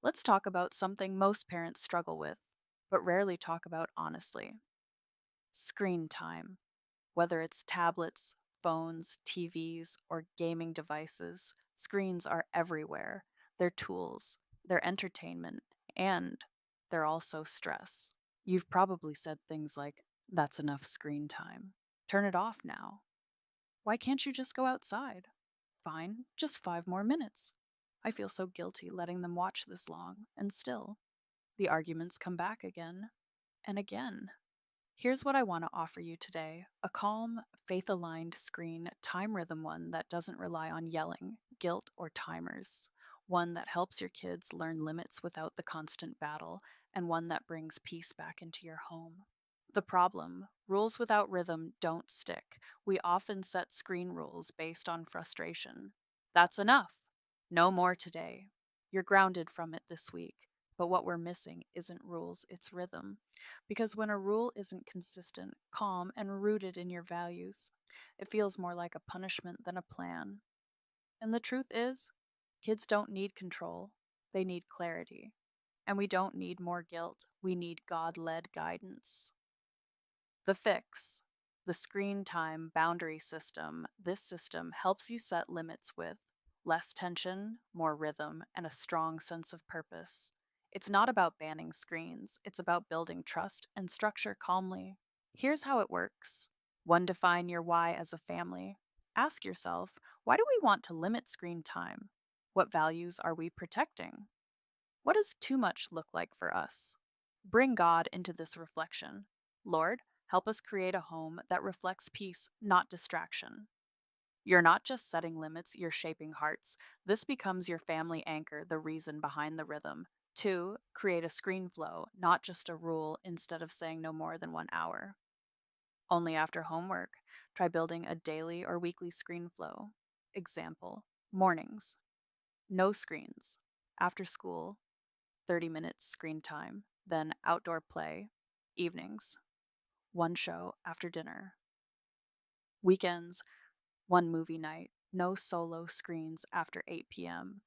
Let's talk about something most parents struggle with, but rarely talk about honestly: screen time. Whether it's tablets, phones, TVs, or gaming devices, screens are everywhere. They're tools, they're entertainment, and they're also stress. You've probably said things like, "That's enough screen time. Turn it off now. Why can't you just go outside?" "Fine, just 5 more minutes." "I feel so guilty letting them watch this long." And still, the arguments come back again and again. Here's what I want to offer you today: a calm, faith aligned screen time rhythm, one that doesn't rely on yelling, guilt, or timers, one that helps your kids learn limits without the constant battle, and one that brings peace back into your home. The problem: rules without rhythm don't stick. We often set screen rules based on frustration. "That's enough. No more today." You're grounded from it this week. But what we're missing isn't rules, it's rhythm. Because when a rule isn't consistent, calm, and rooted in your values, it feels more like a punishment than a plan. And the truth is, kids don't need control, they need clarity. And we don't need more guilt, we need God led guidance. The fix: the screen time boundary system. This system helps you set limits with less tension, more rhythm, and a strong sense of purpose. It's not about banning screens, it's about building trust and structure calmly. Here's how it works. 1. Define your why as a family. Ask yourself, why do we want to limit screen time? What values are we protecting? What does too much look like for us? Bring God into this reflection. "Lord, help us create a home that reflects peace, not distraction." You're not just setting limits, you're shaping hearts. This becomes your family anchor, the reason behind the rhythm. 2. Create a screen flow, not just a rule, instead of saying no more than 1 hour. Only after homework. Try building a daily or weekly screen flow. Example: mornings, no screens. After school, 30 minutes screen time. Then outdoor play. Evenings, one show after dinner. Weekends, one movie night. No solo screens after 8 p.m.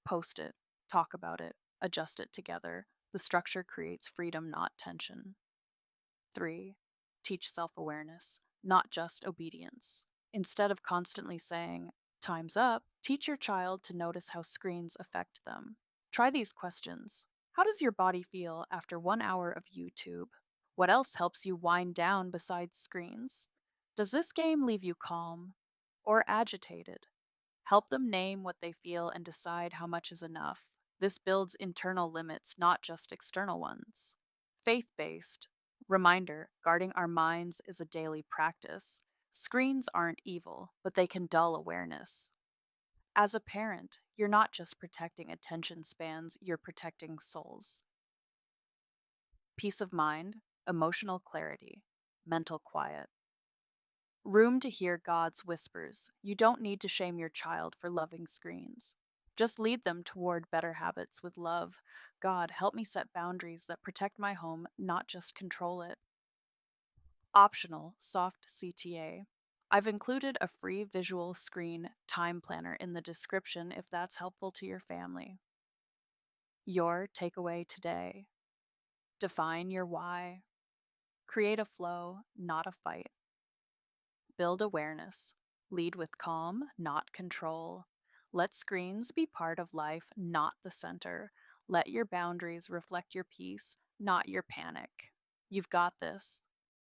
Post it, talk about it, adjust it together. The structure creates freedom, not tension. 3. Teach self awareness, not just obedience. Instead of constantly saying, "Time's up," teach your child to notice how screens affect them. Try these questions. How does your body feel after 1 hour of YouTube? What else helps you wind down besides screens? Does this game leave you calm or agitated? Help them name what they feel and decide how much is enough. This builds internal limits, not just external ones. Faith based. Reminder: guarding our minds is a daily practice. Screens aren't evil, but they can dull awareness. As a parent, you're not just protecting attention spans, you're protecting souls. Peace of mind, emotional clarity, mental quiet. Room to hear God's whispers. You don't need to shame your child for loving screens. Just lead them toward better habits with love. "God, help me set boundaries that protect my home, not just control it." Optional, soft CTA. I've included a free visual screen time planner in the description if that's helpful to your family. Your takeaway today: define your why. Create a flow, not a fight. Build awareness. Lead with calm, not control. Let screens be part of life, not the center. Let your boundaries reflect your peace, not your panic. You've got this.